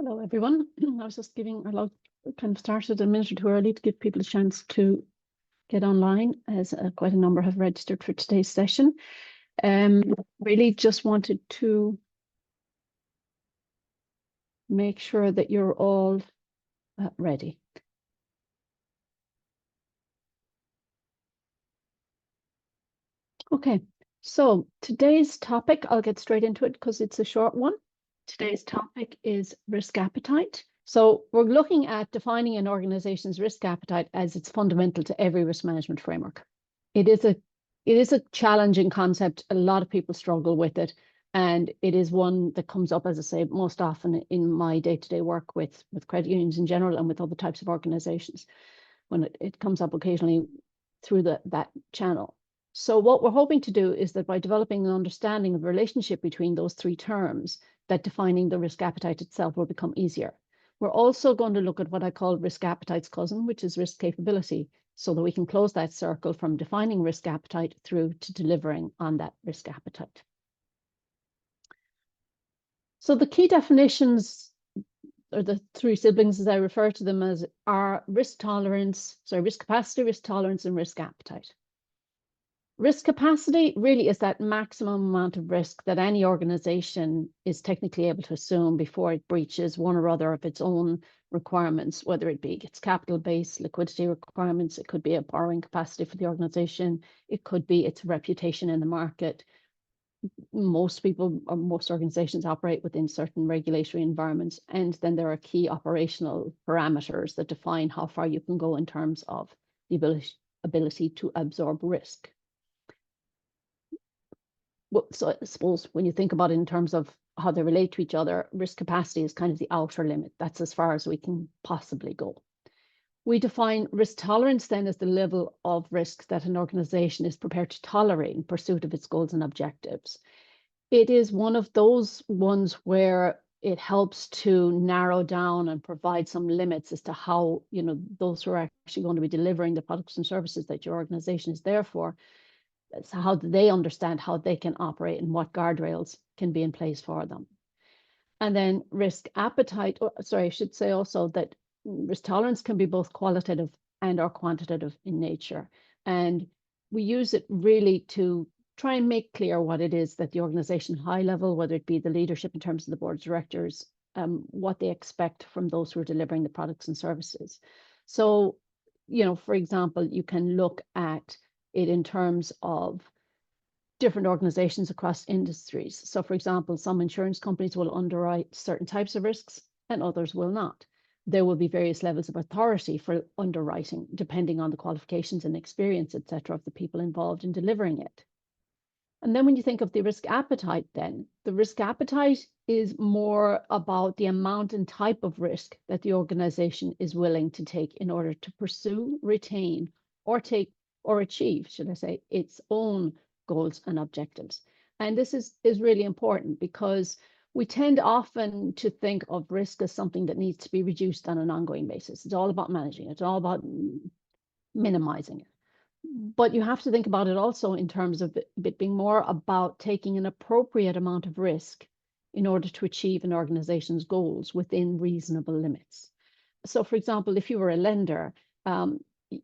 Hello, everyone. I was just kind of started a minute or two early to give people a chance to get online, as quite a number have registered for today's session. Really just wanted to make sure that you're all ready. Okay, so today's topic, I'll get straight into it because it's a short one. Today's topic is risk appetite. So we're looking at defining an organization's risk appetite as it's fundamental to every risk management framework. It is a challenging concept. A lot of people struggle with it. And it is one that comes up, as I say, most often in my day-to-day work with credit unions in general and with other types of organizations, when it comes up occasionally through that channel. So what we're hoping to do is that by developing an understanding of the relationship between those three terms, that defining the risk appetite itself will become easier. We're also going to look at what I call risk appetite's cousin, which is risk capability, so that we can close that circle from defining risk appetite through to delivering on that risk appetite. So the key definitions, or the three siblings as I refer to them as, are risk capacity, risk tolerance, and risk appetite. Risk capacity really is that maximum amount of risk that any organization is technically able to assume before it breaches one or other of its own requirements, whether it be its capital base, liquidity requirements, it could be a borrowing capacity for the organization, it could be its reputation in the market. Most people or most organizations operate within certain regulatory environments, and then there are key operational parameters that define how far you can go in terms of the ability to absorb risk. Well, so I suppose when you think about it in terms of how they relate to each other, risk capacity is kind of the outer limit. That's as far as we can possibly go. We define risk tolerance then as the level of risk that an organization is prepared to tolerate in pursuit of its goals and objectives. It is one of those ones where it helps to narrow down and provide some limits as to how, those who are actually going to be delivering the products and services that your organization is there for, so how do they understand how they can operate and what guardrails can be in place for them. And then risk appetite, I should say also that risk tolerance can be both qualitative and or quantitative in nature. And we use it really to try and make clear what it is that the organization high level, whether it be the leadership in terms of the board of directors, what they expect from those who are delivering the products and services. So, for example, you can look at it in terms of different organizations across industries. So, for example, some insurance companies will underwrite certain types of risks and others will not. There will be various levels of authority for underwriting, depending on the qualifications and experience, etc., of the people involved in delivering it. And then when you think of the risk appetite, then the risk appetite is more about the amount and type of risk that the organization is willing to take in order to pursue, retain, or achieve, should I say, its own goals and objectives. And this is really important because we tend often to think of risk as something that needs to be reduced on an ongoing basis. It's all about managing it. It's all about minimizing it. But you have to think about it also in terms of it being more about taking an appropriate amount of risk in order to achieve an organization's goals within reasonable limits. So, for example, if you were a lender,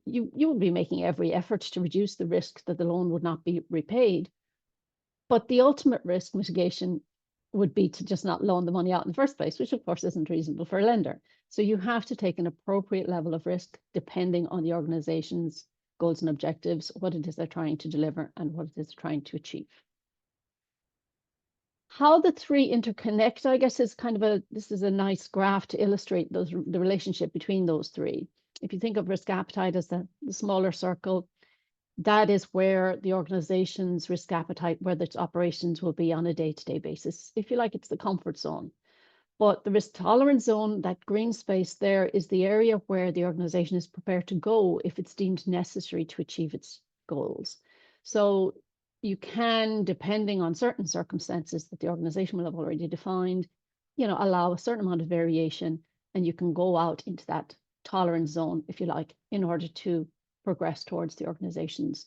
you would be making every effort to reduce the risk that the loan would not be repaid. But the ultimate risk mitigation would be to just not loan the money out in the first place, which of course isn't reasonable for a lender. So you have to take an appropriate level of risk depending on the organization's goals and objectives, what it is they're trying to deliver, and what it is they're trying to achieve. How the three interconnect, I guess, is this is a nice graph to illustrate the relationship between those three. If you think of risk appetite as the smaller circle, that is where the organization's risk appetite, whether its operations will be on a day-to-day basis. If you like, it's the comfort zone. But the risk tolerance zone, that green space there, is the area where the organization is prepared to go if it's deemed necessary to achieve its goals. So you can, depending on certain circumstances that the organization will have already defined, allow a certain amount of variation, and you can go out into that tolerance zone, if you like, in order to progress towards the organization's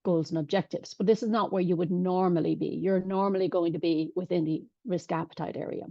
goals and objectives. But this is not where you would normally be. You're normally going to be within the risk appetite area.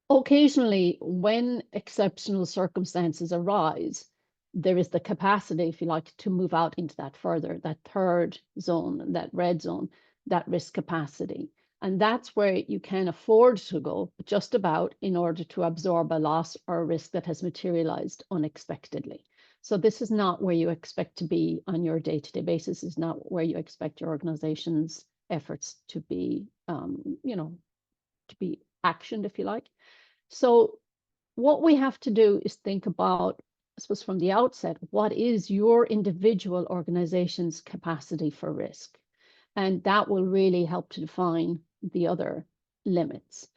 Occasionally, when exceptional circumstances arise, there is the capacity, if you like, to move out into that further, that third zone, that red zone, that risk capacity. And that's where you can afford to go just about in order to absorb a loss or a risk that has materialized unexpectedly. So this is not where you expect to be on your day-to-day basis, is not where you expect your organization's efforts to be, to be actioned, if you like. So what we have to do is think about, I suppose, from the outset, what is your individual organization's capacity for risk? And that will really help to define the other limits.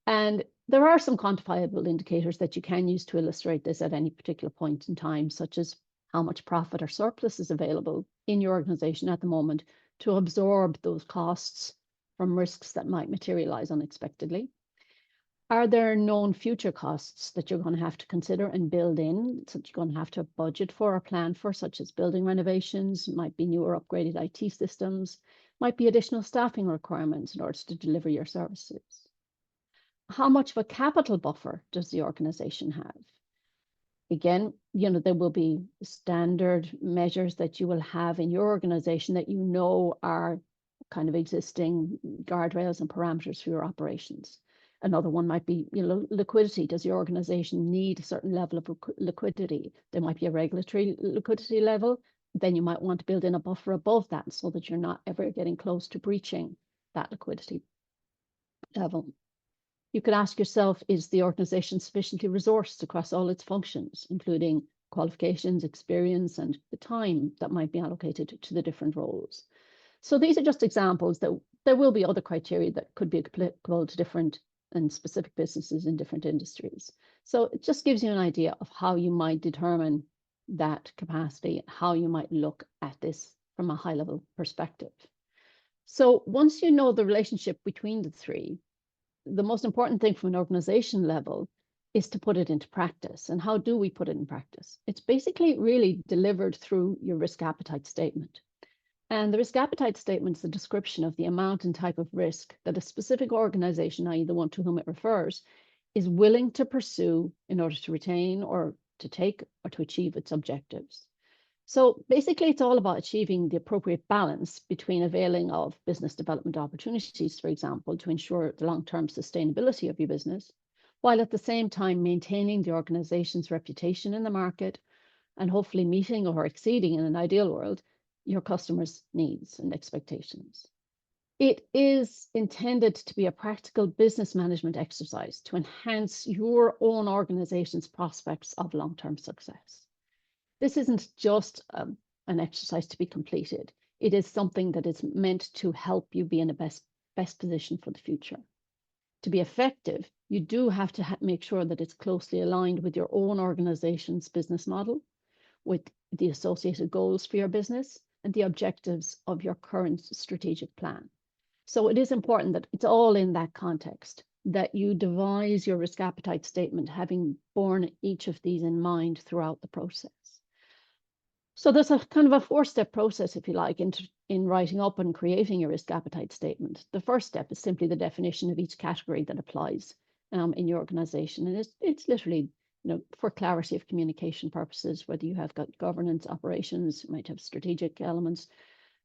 And there are some quantifiable indicators that you can use to illustrate this at any particular point in time, such as how much profit or surplus is available in your organization at the moment to absorb those costs from risks that might materialize unexpectedly. Are there known future costs that you're going to have to consider and build in, that you're going to have to budget for or plan for, such as building renovations, might be new or upgraded IT systems, might be additional staffing requirements in order to deliver your services? How much of a capital buffer does the organization have? Again, there will be standard measures that you will have in your organization that are kind of existing guardrails and parameters for your operations. Another one might be, liquidity. Does your organization need a certain level of liquidity? There might be a regulatory liquidity level. Then you might want to build in a buffer above that so that you're not ever getting close to breaching that liquidity level. You could ask yourself, is the organization sufficiently resourced across all its functions, including qualifications, experience, and the time that might be allocated to the different roles? So these are just examples. That there will be other criteria that could be applicable to different and specific businesses in different industries. So it just gives you an idea of how you might determine that capacity, how you might look at this from a high level perspective. So once you know the relationship between the three, the most important thing from an organization level is to put it into practice. And how do we put it in practice? It's basically really delivered through your risk appetite statement. And the risk appetite statement is a description of the amount and type of risk that a specific organization, i.e. the one to whom it refers, is willing to pursue in order to retain or to take or to achieve its objectives. So basically, it's all about achieving the appropriate balance between availing of business development opportunities, for example, to ensure the long-term sustainability of your business, while at the same time maintaining the organization's reputation in the market and hopefully meeting or exceeding, in an ideal world, your customers' needs and expectations. It is intended to be a practical business management exercise to enhance your own organization's prospects of long-term success. This isn't just an exercise to be completed. It is something that is meant to help you be in a best position for the future. To be effective, you do have to make sure that it's closely aligned with your own organization's business model, with the associated goals for your business, and the objectives of your current strategic plan. So it is important that it's all in that context, that you devise your risk appetite statement, having borne each of these in mind throughout the process. So there's a kind of a four-step process, if you like, in writing up and creating your risk appetite statement. The first step is simply the definition of each category that applies in your organization. And it's literally, for clarity of communication purposes, whether you have got governance, operations, you might have strategic elements.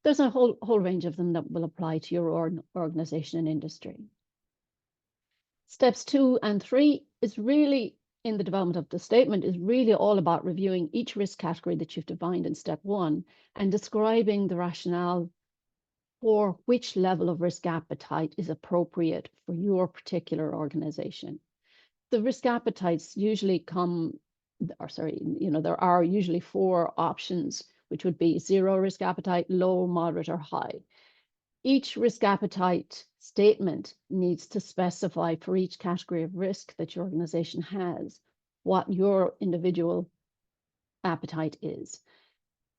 There's a whole range of them that will apply to your organization and industry. Steps 2 and 3 is really, in the development of the statement, is really all about reviewing each risk category that you've defined in step 1 and describing the rationale for which level of risk appetite is appropriate for your particular organization. The risk appetites usually there are usually 4 options, which would be 0 risk appetite, low, moderate, or high. Each risk appetite statement needs to specify for each category of risk that your organization has what your individual appetite is.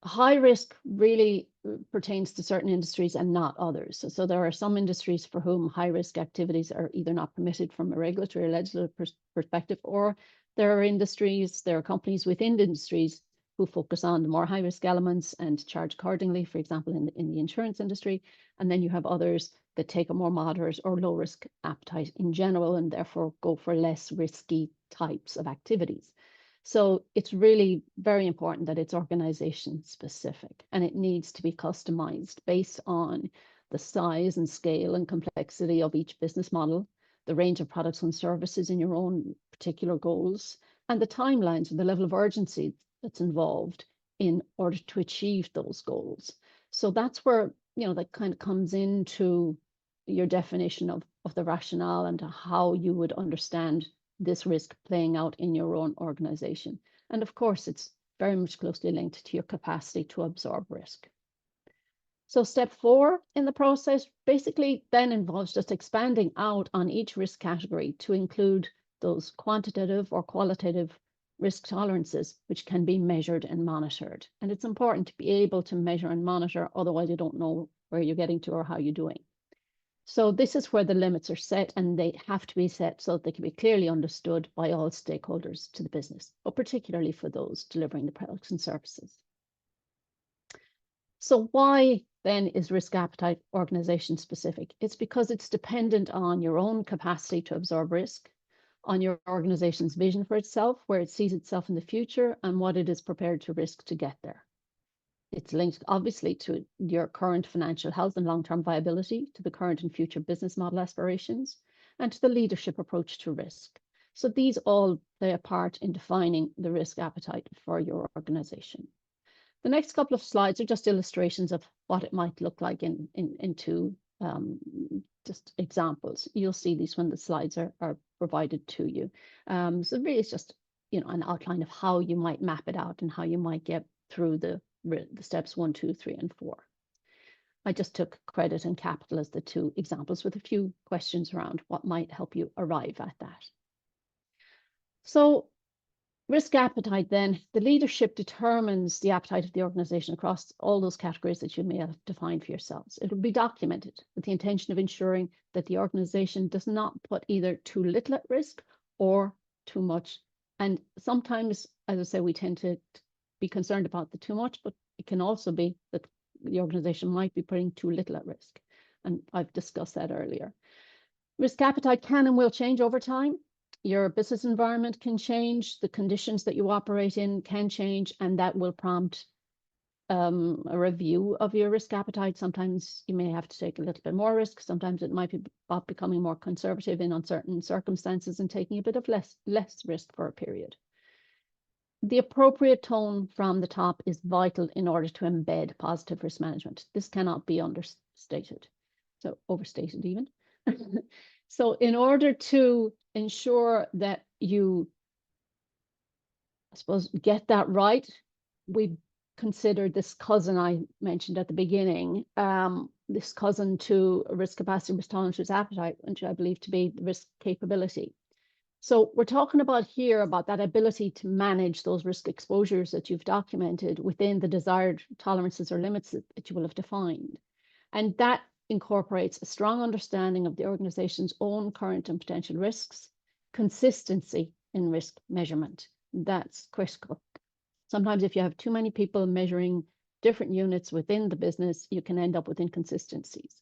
High risk really pertains to certain industries and not others. So there are some industries for whom high risk activities are either not permitted from a regulatory or legislative perspective, or there are companies within industries who focus on the more high risk elements and charge accordingly, for example, in the insurance industry. And then you have others that take a more moderate or low risk appetite in general, and therefore go for less risky types of activities. So it's really very important that it's organization specific, and it needs to be customized based on the size and scale and complexity of each business model, the range of products and services in your own particular goals, and the timelines and the level of urgency that's involved in order to achieve those goals. So that's where, that kind of comes into your definition of the rationale and how you would understand this risk playing out in your own organization. And of course, it's very much closely linked to your capacity to absorb risk. So step 4 in the process basically then involves just expanding out on each risk category to include those quantitative or qualitative risk tolerances, which can be measured and monitored. And it's important to be able to measure and monitor, otherwise you don't know where you're getting to or how you're doing. So this is where the limits are set, and they have to be set so that they can be clearly understood by all stakeholders to the business, but particularly for those delivering the products and services. So why then is risk appetite organization specific? It's because it's dependent on your own capacity to absorb risk, on your organization's vision for itself, where it sees itself in the future, and what it is prepared to risk to get there. It's linked obviously to your current financial health and long-term viability, to the current and future business model aspirations, and to the leadership approach to risk. So these all play a part in defining the risk appetite for your organization. The next couple of slides are just illustrations of what it might look like in two just examples. You'll see these when the slides are provided to you. So really it's just an outline of how you might map it out and how you might get through the steps 1, 2, 3, and 4. I just took credit and capital as the two examples with a few questions around what might help you arrive at that. So risk appetite then, the leadership determines the appetite of the organization across all those categories that you may have defined for yourselves. It will be documented with the intention of ensuring that the organization does not put either too little at risk or too much. And sometimes, as I say, we tend to be concerned about the too much, but it can also be that the organization might be putting too little at risk. And I've discussed that earlier. Risk appetite can and will change over time. Your business environment can change, the conditions that you operate in can change, and that will prompt a review of your risk appetite. Sometimes you may have to take a little bit more risk. Sometimes it might be about becoming more conservative in uncertain circumstances and taking a bit of less risk for a period. The appropriate tone from the top is vital in order to embed positive risk management. This cannot be understated, so overstated even. So in order to ensure that you, I suppose, get that right, we considered this cousin I mentioned at the beginning, this cousin to risk capacity, risk tolerance, risk appetite, which I believe to be risk capability. So we're talking about here about that ability to manage those risk exposures that you've documented within the desired tolerances or limits that you will have defined. And that incorporates a strong understanding of the organization's own current and potential risks, consistency in risk measurement. That's critical. Sometimes if you have too many people measuring different units within the business, you can end up with inconsistencies.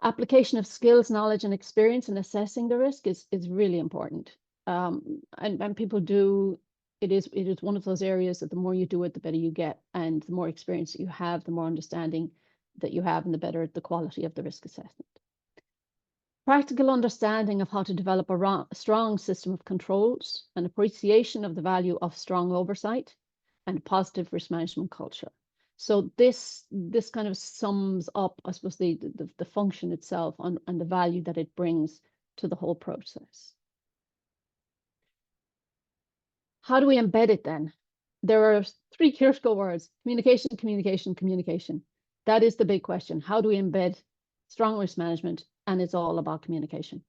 Application of skills, knowledge, and experience in assessing the risk is really important. And people do, it is one of those areas that the more you do it, the better you get. And the more experience that you have, the more understanding that you have, and the better the quality of the risk assessment. Practical understanding of how to develop a strong system of controls, an appreciation of the value of strong oversight, and positive risk management culture. So this kind of sums up, I suppose, the function itself and the value that it brings to the whole process. How do we embed it then? There are 3 critical words: communication, communication, communication. That is the big question. How do we embed strong risk management? And it's all about communication.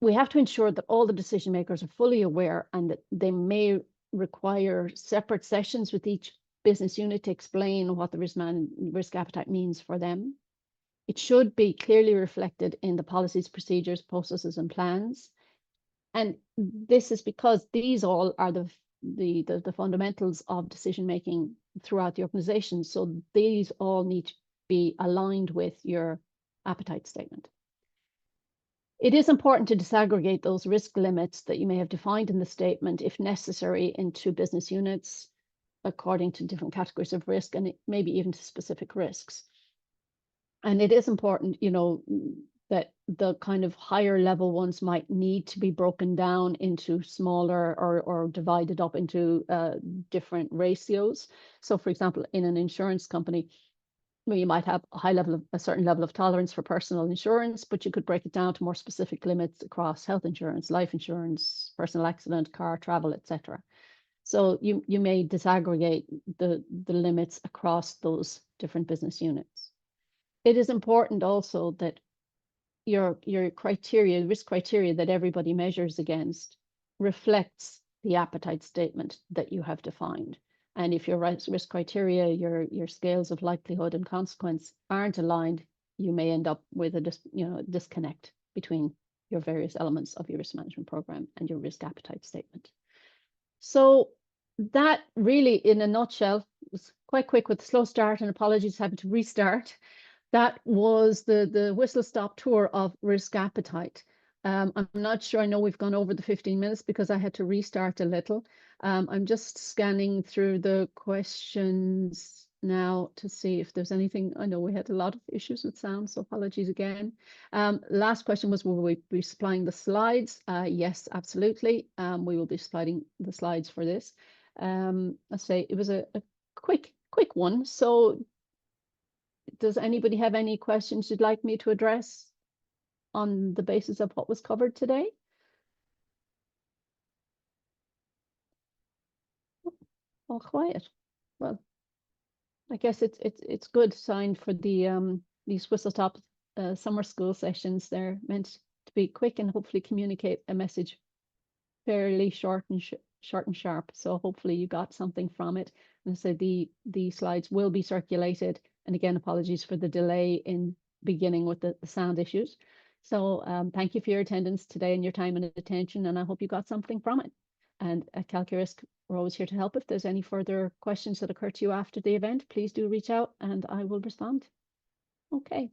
We have to ensure that all the decision makers are fully aware, and that they may require separate sessions with each business unit to explain what the risk appetite means for them. It should be clearly reflected in the policies, procedures, processes, and plans. And this is because these all are the fundamentals of decision making throughout the organization. So these all need to be aligned with your appetite statement. It is important to disaggregate those risk limits that you may have defined in the statement, if necessary, into business units according to different categories of risk, and maybe even to specific risks. And it is important, you know, that the kind of higher level ones might need to be broken down into smaller or divided up into different ratios. So for example, in an insurance company, where you might have a certain level of tolerance for personal insurance, but you could break it down to more specific limits across health insurance, life insurance, personal accident, car, travel, etc. So you may disaggregate the limits across those different business units. It is important also that your criteria, risk criteria that everybody measures against, reflects the appetite statement that you have defined. And if your risk criteria, your scales of likelihood and consequence aren't aligned, you may end up with a disconnect between your various elements of your risk management program and your risk appetite statement. So that really, in a nutshell, was quite quick with a slow start, and apologies having to restart. That was the whistle-stop tour of risk appetite. I'm not sure, I know we've gone over the 15 minutes because I had to restart a little. I'm just scanning through the questions now to see if there's anything. I know we had a lot of issues with sound, so apologies again. Last question was, will we be supplying the slides? Yes, absolutely. We will be supplying the slides for this. Let's say it was a quick one. So does anybody have any questions you'd like me to address on the basis of what was covered today? All quiet. Well, I guess it's good sign for the these whistle-stop summer school sessions. They're meant to be quick and hopefully communicate a message fairly short and sharp. So hopefully you got something from it. And so the slides will be circulated. And again, apologies for the delay in beginning with the sound issues. So thank you for your attendance today and your time and attention, and I hope you got something from it. And at calQurisk, we're always here to help. If there's any further questions that occur to you after the event, please do reach out and I will respond. Okay.